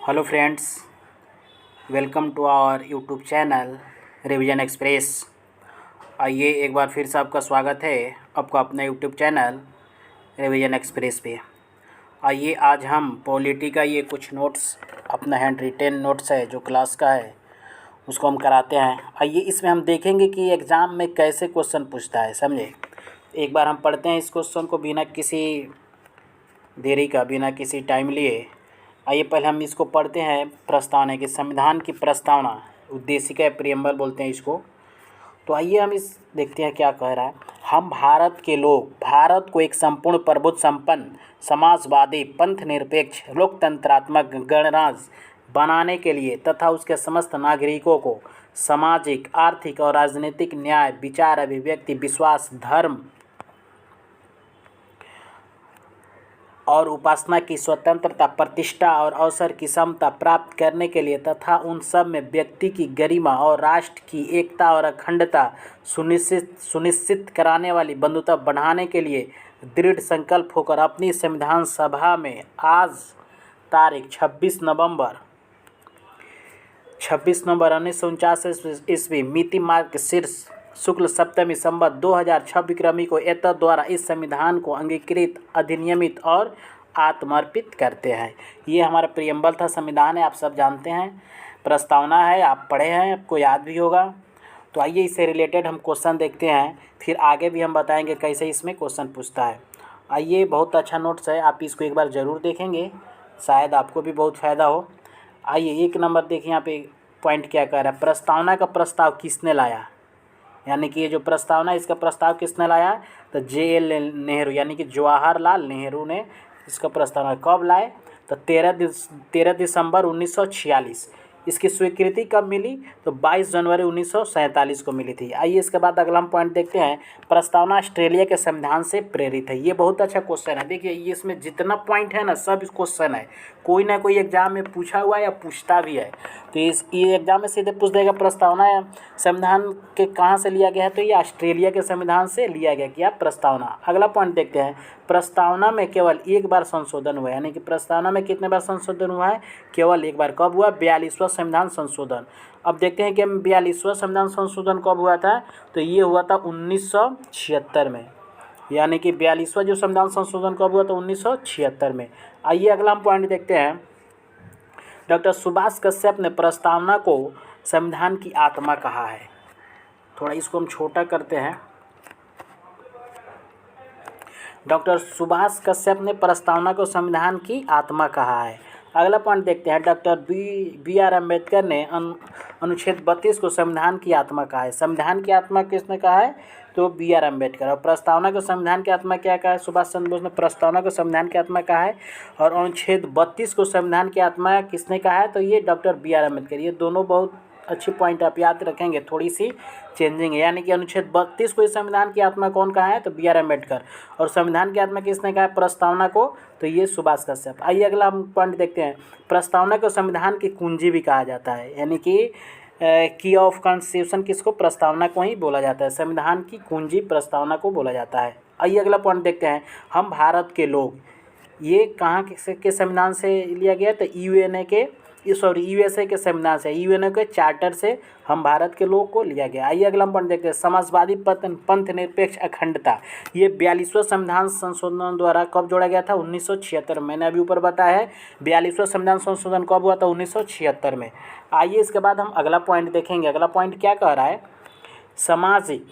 Hello friends, welcome to our YouTube channel revision express. आइए एक बार फिर से आपका स्वागत है आपका अपने यूट्यूब चैनल रिवीजन एक्सप्रेस पे। आइए आज हम पॉलिटी का ये कुछ नोट्स, अपना हैंड रिटेन नोट्स है जो क्लास का है, उसको हम कराते हैं। आइए इसमें हम देखेंगे कि एग्ज़ाम में कैसे क्वेश्चन पूछता है, समझे। एक बार हम पढ़ते हैं इस क्वेश्चन को बिना किसी देरी का, बिना किसी टाइम लिए। आइए पहले हम इसको पढ़ते हैं। प्रस्तावना की संविधान की प्रस्तावना, उद्देशिका प्रियम्बल बोलते हैं इसको। तो आइए हम इस देखते हैं क्या कह रहा है। हम भारत के लोग भारत को एक संपूर्ण प्रभुत्व संपन्न समाजवादी पंथ निरपेक्ष लोकतंत्रात्मक गणराज्य बनाने के लिए तथा उसके समस्त नागरिकों को सामाजिक आर्थिक और राजनीतिक न्याय विचार अभिव्यक्ति विश्वास धर्म और उपासना की स्वतंत्रता प्रतिष्ठा और अवसर की समता प्राप्त करने के लिए तथा उन सब में व्यक्ति की गरिमा और राष्ट्र की एकता और अखंडता सुनिश्चित कराने वाली बंधुता बढ़ाने के लिए दृढ़ संकल्प होकर अपनी संविधान सभा में आज तारीख 26 नवंबर 1949 ईस्वी मिति मार्ग शीर्ष शुक्ल सप्तमी संवत 2006 विक्रमी को एतद द्वारा इस संविधान को अंगीकृत अधिनियमित और आत्मर्पित करते हैं। ये हमारा प्रियम्बल था, संविधान है, आप सब जानते हैं। प्रस्तावना है, आप पढ़े हैं, आपको याद भी होगा। तो आइए इससे रिलेटेड हम क्वेश्चन देखते हैं, फिर आगे भी हम बताएंगे कैसे इसमें क्वेश्चन पूछता है। आइए, बहुत अच्छा नोट्स है, आप इसको एक बार ज़रूर देखेंगे, शायद आपको भी बहुत फ़ायदा हो। आइए 1 नंबर देखिए, यहाँ पे पॉइंट क्या कह रहा है। प्रस्तावना का प्रस्ताव किसने लाया, यानी कि ये जो प्रस्तावना है इसका प्रस्ताव किसने लाया, तो JL नेहरू यानी कि जवाहरलाल नेहरू ने इसका प्रस्तावना कब लाए, तो 13 दिसंबर 1946। इसकी स्वीकृति कब मिली, तो 22 जनवरी 1947 को मिली थी। आइए इसके बाद अगला हम पॉइंट देखते हैं। प्रस्तावना ऑस्ट्रेलिया के संविधान से प्रेरित है। ये बहुत अच्छा क्वेश्चन है। देखिए ये इसमें जितना पॉइंट है ना, सब क्वेश्चन है, कोई ना कोई एग्जाम में पूछा हुआ है या पूछता भी है। तो ये एग्जाम में सीधे पूछ देगा प्रस्तावना संविधान के कहाँ से लिया गया है, तो ये ऑस्ट्रेलिया के संविधान से लिया गया क्या प्रस्तावना। अगला पॉइंट देखते हैं। प्रस्तावना में केवल एक बार संशोधन हुआ है, यानी कि प्रस्तावना में कितने बार संशोधन हुआ है, केवल एक बार। कब हुआ, 42वां संविधान संशोधन। अब देखते हैं कि 42वां संविधान संशोधन कब हुआ था, तो ये हुआ था 1976 में, यानी कि 42वां जो संविधान संशोधन कब हुआ था, 1976 में। आइए अगला हम पॉइंट देखते हैं। डॉक्टर सुभाष कश्यप ने प्रस्तावना को संविधान की आत्मा कहा है। थोड़ा इसको हम छोटा करते हैं। डॉक्टर सुभाष कश्यप ने प्रस्तावना को संविधान की आत्मा कहा है। अगला पॉइंट देखते हैं। डॉक्टर बी आर अम्बेडकर ने अनुच्छेद 32 को संविधान की आत्मा कहा है। संविधान की आत्मा किसने कहा है, तो बी आर अम्बेडकर। और प्रस्तावना को संविधान की आत्मा क्या कहा है, सुभाष चंद्र बोस ने प्रस्तावना को संविधान की आत्मा कहा है। और अनुच्छेद 32 को संविधान की आत्मा किसने कहा है, तो ये डॉक्टर बी आर अम्बेडकर। ये दोनों बहुत अच्छी पॉइंट आप याद रखेंगे, थोड़ी सी चेंजिंग है। यानी कि अनुच्छेद 32 को संविधान की आत्मा कौन कहा है, तो बी आर अम्बेडकर। और संविधान की आत्मा किसने कहा है, प्रस्तावना को, तो ये सुभाष कश्यप। आइए अगला हम पॉइंट देखते हैं। प्रस्तावना को संविधान की कुंजी भी कहा जाता है, यानी कि की ऑफ कॉन्स्टिट्यूशन किसको, प्रस्तावना को ही बोला जाता है। संविधान की कुंजी प्रस्तावना को बोला जाता है। आइए अगला पॉइंट देखते हैं। हम भारत के लोग, ये कहाँ के संविधान से लिया गया, तो यूएसए के संविधान से, यूएनओ के चार्टर से हम भारत के लोग को लिया गया। आइए अगला पॉइंट देखते हैं। समाजवादी पंथ निरपेक्ष अखंडता, ये 42वां संविधान संशोधन द्वारा कब जोड़ा गया था, 1976। मैंने अभी ऊपर बताया है 42वां संविधान संशोधन कब हुआ था, 1976 में। आइए इसके बाद हम अगला पॉइंट देखेंगे। अगला पॉइंट क्या कह रहा है, सामाजिक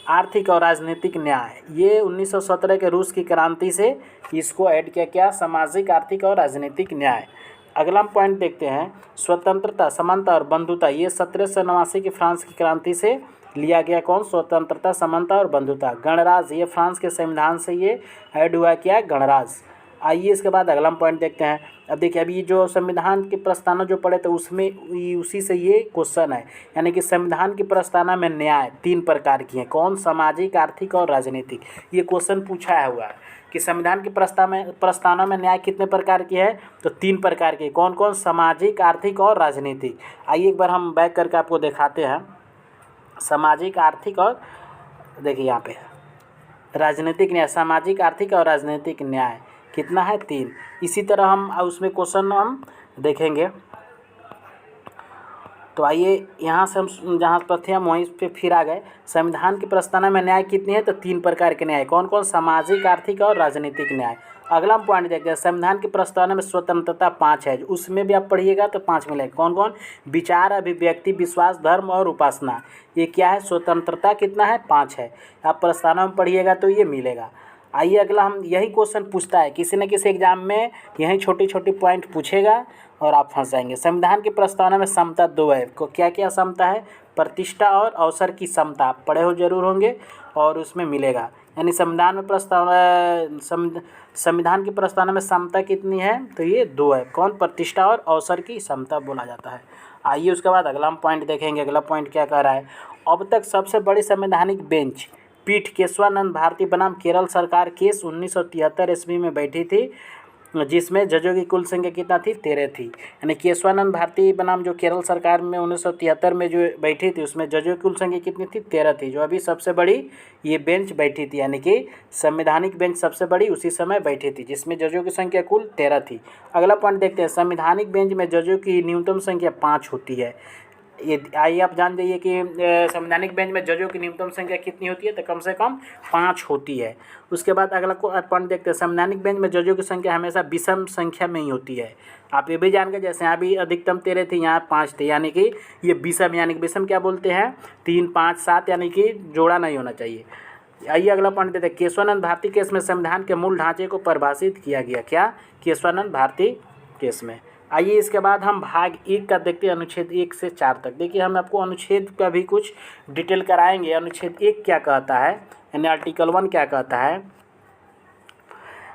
आर्थिक और राजनीतिक न्याय। ये 1917 के रूस की क्रांति से इसको ऐड किया क्या, सामाजिक आर्थिक और राजनीतिक न्याय। अगला हम पॉइंट देखते हैं। स्वतंत्रता समानता और बंधुता, ये 1789 की फ्रांस की क्रांति से लिया गया। कौन, स्वतंत्रता समानता और बंधुता। गणराज्य, ये फ्रांस के संविधान से ये ऐड हुआ क्या, गणराज्य। आइए इसके बाद अगला हम पॉइंट देखते हैं। अब देखिए अभी जो संविधान की प्रस्तावना जो पढ़े तो उसमें उसी से ये क्वेश्चन है, यानी कि संविधान की प्रस्तावना में न्याय 3 प्रकार की है। कौन, सामाजिक आर्थिक और राजनीतिक। ये क्वेश्चन पूछा हुआ है कि संविधान की प्रस्तावना में न्याय कितने प्रकार की है, तो 3 प्रकार की। कौन कौन, सामाजिक आर्थिक और राजनीतिक। आइए एक बार हम बैक करके आपको दिखाते हैं। सामाजिक आर्थिक और देखिए यहाँ पे राजनीतिक न्याय, सामाजिक आर्थिक और राजनीतिक न्याय कितना है, 3। इसी तरह हम उसमें क्वेश्चन हम देखेंगे। तो आइए यहाँ से हम जहाँ पर थे हम वहीं पे फिर आ गए। संविधान की प्रस्तावना में न्याय कितनी है? तो 3 प्रकार के न्याय। कौन कौन? सामाजिक, आर्थिक और राजनीतिक न्याय। अगला हम पॉइंट देखते हैं। संविधान की प्रस्तावना में स्वतंत्रता 5 है, उसमें भी आप पढ़िएगा तो 5 मिलेगा। कौन कौन? विचार, अभिव्यक्ति, विश्वास, धर्म और उपासना। ये क्या है? स्वतंत्रता कितना है? 5 है। आप प्रस्तावना में पढ़िएगा तो ये मिलेगा। आइए अगला हम यही क्वेश्चन पूछता है, किसी न किसी एग्जाम में यही छोटी छोटी पॉइंट पूछेगा और आप फंस जाएंगे। संविधान की प्रस्तावना में समता 2 है। को क्या क्या समता है? प्रतिष्ठा और अवसर की समता। आप पढ़े हो जरूर होंगे और उसमें मिलेगा। यानी संविधान में संविधान की प्रस्तावना में समता कितनी है? तो ये 2 है। कौन? प्रतिष्ठा और अवसर की समता बोला जाता है। आइए उसके बाद अगला हम पॉइंट देखेंगे। अगला पॉइंट क्या कह रहा है? अब तक सबसे बड़ी संवैधानिक बेंच पीठ केशवानंद भारती बनाम केरल सरकार केस 1973 ईस्वी में बैठी थी, जिसमें जजों की कुल संख्या कितना थी? 13 थी। यानी केशवानंद भारती बनाम जो केरल सरकार में 1973 में जो बैठी थी, उसमें जजों की कुल संख्या कितनी थी? 13 थी। जो अभी सबसे बड़ी ये बेंच बैठी थी, यानी कि संवैधानिक बेंच सबसे बड़ी उसी समय बैठी थी, जिसमें जजों की संख्या कुल 13 थी। अगला पॉइंट देखते हैं। संवैधानिक बेंच में जजों की न्यूनतम संख्या 5 होती है। ये आइए आप जान जाइए कि संवैधानिक बेंच में जजों की न्यूनतम संख्या कितनी होती है? तो कम से कम 5 होती है। उसके बाद अगला पॉइंट देखते हैं। संवैधानिक बेंच में जजों की संख्या हमेशा विषम संख्या में ही होती है। आप ये भी जान गए, जैसे यहाँ भी अधिकतम 13 थी, यहाँ 5 थे, यानी कि ये विषम। यानी कि विषम क्या बोलते हैं? 3, 5, 7, यानी कि जोड़ा नहीं होना चाहिए। आइए अगला पॉइंट देते हैं। केशवानंद भारती केस में संविधान के मूल ढांचे को परिभाषित किया गया। क्या? केशवानंद भारती केस में। आइए इसके बाद हम भाग 1 का देखते हैं, अनुच्छेद 1 से 4 तक। देखिए हम आपको अनुच्छेद का भी कुछ डिटेल कराएंगे। अनुच्छेद 1 क्या कहता है, यानी आर्टिकल 1 क्या कहता है?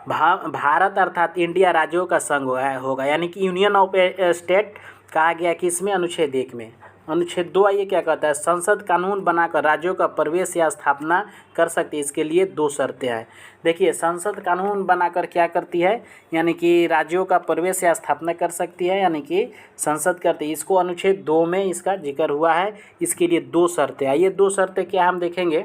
भारत अर्थात इंडिया राज्यों का संघ होगा, यानी कि यूनियन ऑफ स्टेट कहा गया कि इसमें अनुच्छेद 1 में। अनुच्छेद 2 आइए क्या कहता है? संसद कानून बनाकर राज्यों का प्रवेश या स्थापना कर सकती है, इसके लिए 2 शर्तें हैं। देखिए संसद कानून बनाकर क्या करती है? यानी कि राज्यों का प्रवेश या स्थापना कर सकती है, यानी कि संसद करती है। इसको अनुच्छेद 2 में इसका जिक्र हुआ है। इसके लिए 2 शर्तें। आइए 2 शर्तें क्या हम देखेंगे।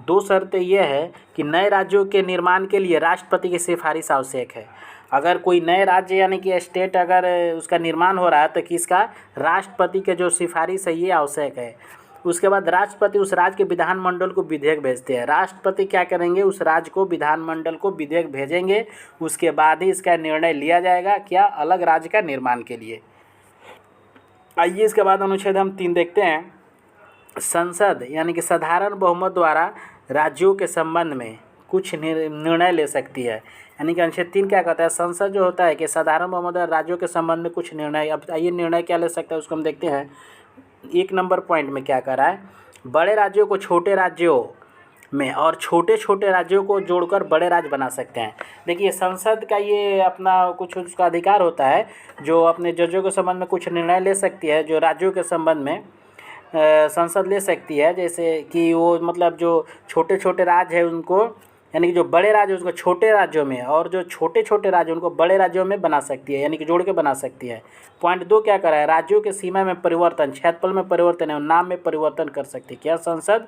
2 शर्तें यह है कि नए राज्यों के निर्माण के लिए राष्ट्रपति की सिफारिश आवश्यक है। अगर कोई नए राज्य यानी कि स्टेट अगर उसका निर्माण हो रहा है तो किसका? राष्ट्रपति के जो सिफारिश है ये आवश्यक है। उसके बाद राष्ट्रपति उस राज्य के विधानमंडल को विधेयक भेजते हैं। राष्ट्रपति क्या करेंगे? उस राज्य को विधानमंडल को विधेयक भेजेंगे, उसके बाद ही इसका निर्णय लिया जाएगा। क्या? अलग राज्य का निर्माण के लिए। आइए इसके बाद अनुच्छेद हम 3 देखते हैं। संसद यानी कि साधारण बहुमत द्वारा राज्यों के संबंध में कुछ निर्णय ले सकती है। यानी कि अनुच्छेद 3 क्या कहता है? संसद जो होता है कि साधारण बहुमत द्वारा राज्यों के संबंध में कुछ निर्णय। अब आइए निर्णय क्या ले सकता है उसको हम देखते हैं। 1 नंबर पॉइंट में क्या कर रहा है? बड़े राज्यों को छोटे राज्यों में और छोटे छोटे राज्यों को जोड़कर बड़े राज्य बना सकते हैं। देखिए संसद का ये अपना कुछ उसका अधिकार होता है, जो अपने जजों के संबंध में कुछ निर्णय ले सकती है, जो राज्यों के संबंध में संसद ले सकती है। जैसे कि वो मतलब जो छोटे छोटे राज्य है उनको, यानी कि जो बड़े राज्य उसको छोटे राज्यों में और जो छोटे छोटे राज्य उनको बड़े राज्यों में बना सकती है, यानी कि जोड़ के बना सकती है। पॉइंट 2 क्या कर रहा है? राज्यों के सीमा में परिवर्तन, क्षेत्रफल में परिवर्तन और नाम में परिवर्तन कर सकती है। क्या? संसद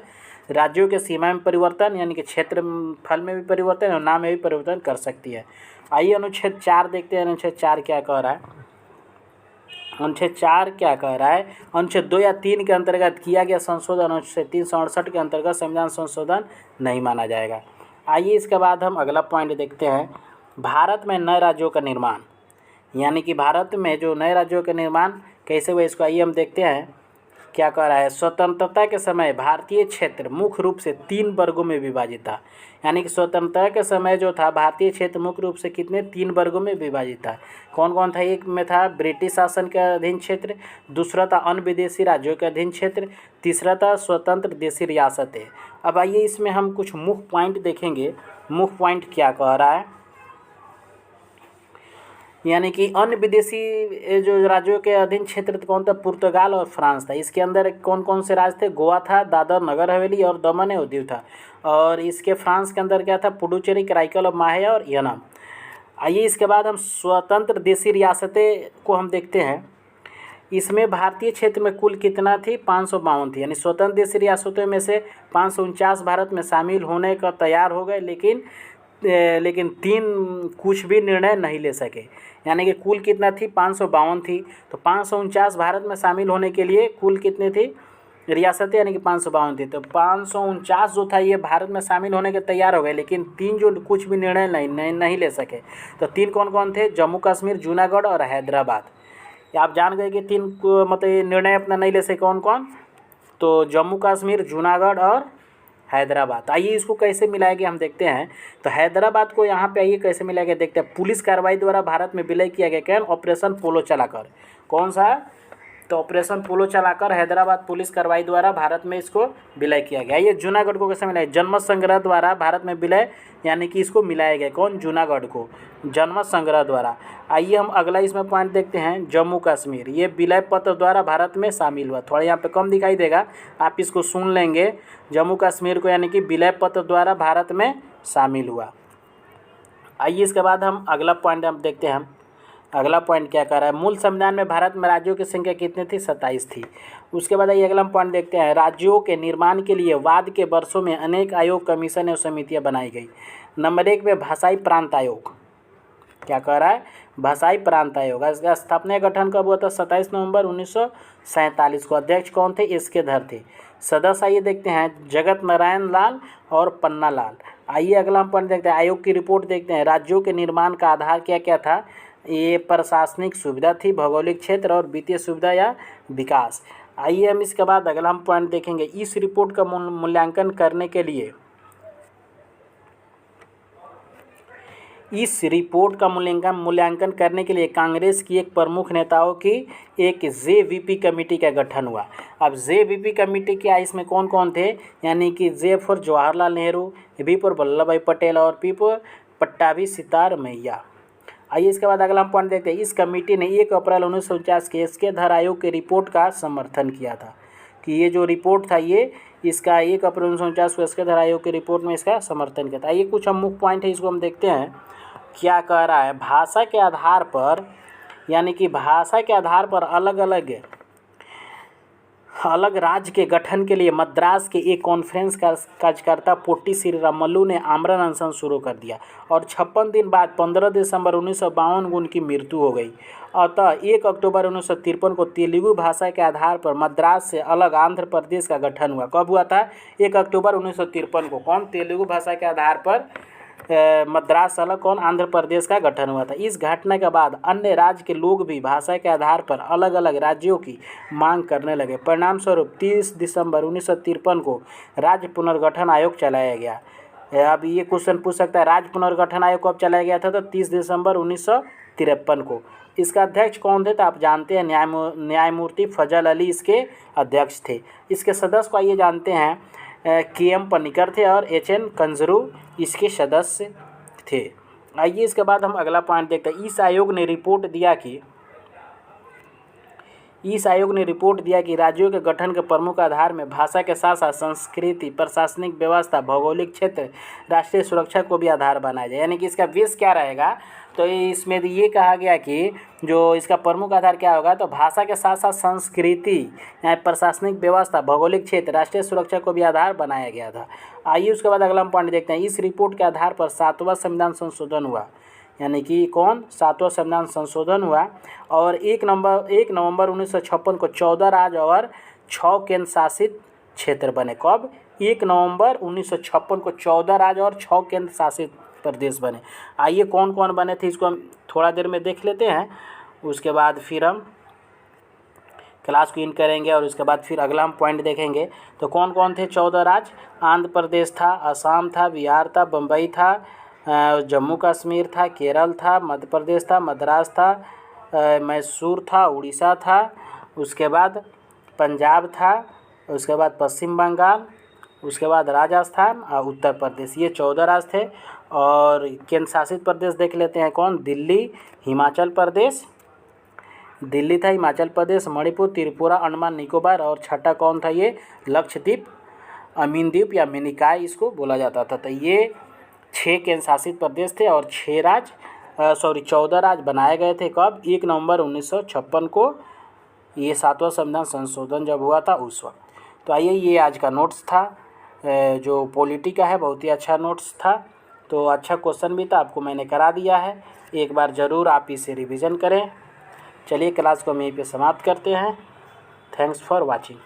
राज्यों के सीमा में परिवर्तन यानी कि क्षेत्रफल में भी परिवर्तन और नाम में भी परिवर्तन कर सकती है। आइए अनुच्छेद 4 देखते हैं। अनुच्छेद 4 क्या कह रहा है? अनुच्छेद 4 क्या कह रहा है? अनुच्छेद 2 या 3 के अंतर्गत किया गया संशोधन अनुच्छेद 368 के अंतर्गत संविधान संशोधन नहीं माना जाएगा। आइए इसके बाद हम अगला पॉइंट देखते हैं। भारत में नए राज्यों का निर्माण, यानी कि भारत में जो नए राज्यों का निर्माण कैसे हुआ इसको आइए हम देखते हैं। क्या कह रहा है? स्वतंत्रता के समय भारतीय क्षेत्र मुख्य रूप से 3 वर्गों में विभाजित था। यानी कि स्वतंत्रता के समय जो था भारतीय क्षेत्र मुख्य रूप से कितने? 3 वर्गों में विभाजित था। कौन कौन था? एक में था ब्रिटिश शासन के अधीन क्षेत्र, दूसरा था अन्य विदेशी राज्यों के अधीन क्षेत्र, तीसरा था स्वतंत्र देशी रियासतें। अब आइए इसमें हम कुछ मुख्य पॉइंट देखेंगे। मुख्य पॉइंट क्या कह रहा है? यानी कि अन्य विदेशी जो राज्यों के अधीन क्षेत्र कौन था? पुर्तगाल और फ्रांस था। इसके अंदर कौन कौन से राज्य थे? गोवा था, दादर नगर हवेली और दमन और दीव था। और इसके फ्रांस के अंदर क्या था? पुडुचेरी, कराईकल और माहे और यनम। आइए इसके बाद हम स्वतंत्र देशी रियासतें को हम देखते हैं। इसमें भारतीय क्षेत्र में कुल कितना थी? 552 थी। यानी स्वतंत्र देशी रियासतों में से 549 भारत में शामिल होने का तैयार हो गए, लेकिन 3 कुछ भी निर्णय नहीं ले सके। यानी कि कुल कितना थी 552 थी। तो 549 भारत में शामिल होने के लिए कुल कितनी थी रियासतें, यानी कि 552 थी। तो 549 जो था ये भारत में शामिल होने के तैयार हो गए, लेकिन 3 जो कुछ भी निर्णय नहीं ले सके। तो 3 कौन कौन थे, जम्मू कश्मीर, जूनागढ़ और हैदराबाद। आप जान गए कि 3 मतलब ये निर्णय अपना नहीं ले सके कौन कौन, तो जम्मू कश्मीर, जूनागढ़ और हैदराबाद। आइए इसको कैसे मिलाया गया हम देखते हैं। तो हैदराबाद को यहाँ पे आइए कैसे मिलाया गया देखते हैं। पुलिस कार्रवाई द्वारा भारत में विलय किया गया, क्या, ऑपरेशन पोलो चलाकर। कौन सा, तो ऑपरेशन पोलो चलाकर हैदराबाद पुलिस कार्रवाई द्वारा भारत में इसको विलय किया गया। ये जूनागढ़ को कैसे मिलाया, जनमत संग्रह द्वारा भारत में विलय, यानी कि इसको मिलाया गया कौन, जूनागढ़ को जनमत संग्रह द्वारा। आइए हम अगला इसमें पॉइंट देखते हैं, जम्मू कश्मीर, ये विलय पत्र द्वारा भारत में शामिल हुआ। थोड़ा यहाँ पे कम दिखाई देगा, आप इसको सुन लेंगे, जम्मू कश्मीर को यानी कि विलय पत्र द्वारा भारत में शामिल हुआ। आइए इसके बाद हम अगला पॉइंट हम देखते हैं। अगला पॉइंट क्या कर रहा है, मूल संविधान में भारत में राज्यों की संख्या कितनी थी, 27 थी। उसके बाद आइए अगला पॉइंट देखते हैं, राज्यों के निर्माण के लिए बाद के वर्षों में अनेक आयोग, कमीशन एवं समितियां बनाई गई। नंबर 1 पे भाषाई प्रांत आयोग, क्या कह रहा है, भाषाई प्रांत आयोग। इसका स्थापना गठन कब हुआ था, 27 नवंबर 1947 को। अध्यक्ष कौन थे, एस.के. धर थे। सदस्य आइए देखते हैं, जगत नारायण लाल और पन्ना लाल। आइए अगला हम पॉइंट देखते हैं, आयोग की रिपोर्ट देखते हैं। राज्यों के निर्माण का आधार क्या क्या था, ये प्रशासनिक सुविधा थी, भौगोलिक क्षेत्र और वित्तीय सुविधा या विकास। आइए हम इसके बाद अगला हम पॉइंट देखेंगे, इस रिपोर्ट का मूल्यांकन करने के लिए, इस रिपोर्ट का मूल्यांकन करने के लिए कांग्रेस की एक प्रमुख नेताओं की एक जेवीपी कमेटी का गठन हुआ। अब जेवीपी कमेटी क्या, इसमें कौन कौन थे, यानी कि J for Jawaharlal Nehru, V for Vallabh Bhai Patel और पी फॉर पट्टाभी सितार मैया। आइए इसके बाद अगला हम पॉइंट देखते हैं, इस कमेटी ने 1 अप्रैल 1949 के एस.के. धर आयोग के रिपोर्ट का समर्थन किया था, कि ये जो रिपोर्ट था ये इसका 1 अप्रैल 1949 को एस.के. धर आयोग की रिपोर्ट में इसका समर्थन किया था। ये कुछ हम मुख्य पॉइंट है, इसको हम देखते हैं क्या कह रहा है। भाषा के आधार पर, यानी कि भाषा के आधार पर अलग राज्य के गठन के लिए मद्रास के एक कॉन्फ्रेंस का कार्यकर्ता पोट्टी श्रीरामुलु ने आमरण अनशन शुरू कर दिया और 56 दिन बाद 15 दिसंबर 1952 को उनकी मृत्यु हो गई। अतः 1 अक्टूबर 1953 को तेलुगु भाषा के आधार पर मद्रास से अलग आंध्र प्रदेश का गठन हुआ। कब हुआ था, 1 अक्टूबर 1953 को। कौन, तेलुगु भाषा के आधार पर मद्रास अलग कौन, आंध्र प्रदेश का गठन हुआ था। इस घटना के बाद अन्य राज्य के लोग भी भाषा के आधार पर अलग अलग राज्यों की मांग करने लगे। परिणाम स्वरूप 30 दिसंबर 1953 को राज्य पुनर्गठन आयोग चलाया गया। अब ये क्वेश्चन पूछ सकता है, राज्य पुनर्गठन आयोग कब चलाया गया था, तो 30 दिसंबर 1953 को। इसका अध्यक्ष कौन थे, तो आप जानते हैं न्यायमूर्ति फजल अली इसके अध्यक्ष थे। इसके सदस्य को आइए जानते हैं, के.एम. पनिकर थे और एच.एन. कंजरू इसके सदस्य थे। आइए इसके बाद हम अगला पॉइंट देखते हैं, इस आयोग ने रिपोर्ट दिया कि राज्यों के गठन के प्रमुख आधार में भाषा के साथ साथ संस्कृति, प्रशासनिक व्यवस्था, भौगोलिक क्षेत्र, राष्ट्रीय सुरक्षा को भी आधार बनाया जाए। यानी कि इसका बेस क्या रहेगा, तो इसमें ये कहा गया कि जो इसका प्रमुख आधार क्या होगा, तो भाषा के साथ साथ संस्कृति, प्रशासनिक व्यवस्था, भौगोलिक क्षेत्र, राष्ट्रीय सुरक्षा को भी आधार बनाया गया था। आइए उसके बाद अगला हम पॉइंट देखते हैं, इस रिपोर्ट के आधार पर 7वां संविधान संशोधन हुआ। यानी कि कौन, 7वां संविधान संशोधन हुआ और 1 नवंबर 1956 को 14 राज्य और 6 केंद्र शासित क्षेत्र बने। कब, 1 नवंबर 1956 को 14 राज्य और 6 केंद्र शासित प्रदेश बने। आइए कौन कौन बने थे, इसको हम थोड़ा देर में देख लेते हैं, उसके बाद फिर हम क्लास को इन करेंगे और उसके बाद फिर अगला हम पॉइंट देखेंगे। तो कौन कौन थे 14 राज्य, आंध्र प्रदेश था, असम था, बिहार था, बम्बई था, जम्मू कश्मीर था, केरल था, मध्य प्रदेश था, मद्रास था, मैसूर था, उड़ीसा था, उसके बाद पंजाब था, उसके बाद पश्चिम बंगाल, उसके बाद राजस्थान और उत्तर प्रदेश। ये 14 राज्य थे। और केंद्र शासित प्रदेश देख लेते हैं, कौन, दिल्ली, हिमाचल प्रदेश, दिल्ली था, हिमाचल प्रदेश, मणिपुर, त्रिपुरा, अंडमान निकोबार और छठा कौन था, ये लक्षद्वीप, अमीनद्वीप या मिनिकॉय इसको बोला जाता था। तो ये 6 केंद्र शासित प्रदेश थे और 14 राज्य बनाए गए थे। कब, 1 नवंबर 1956 को, ये 7वां संविधान संशोधन जब हुआ था उस वक्त। तो आइए, ये आज का नोट्स था, जो पॉलिटी का है, बहुत ही अच्छा नोट्स था। तो अच्छा क्वेश्चन भी था, आपको मैंने करा दिया है। एक बार ज़रूर आप इसे रिवीजन करें। चलिए क्लास को हम यहीं पे समाप्त करते हैं। Thanks for watching.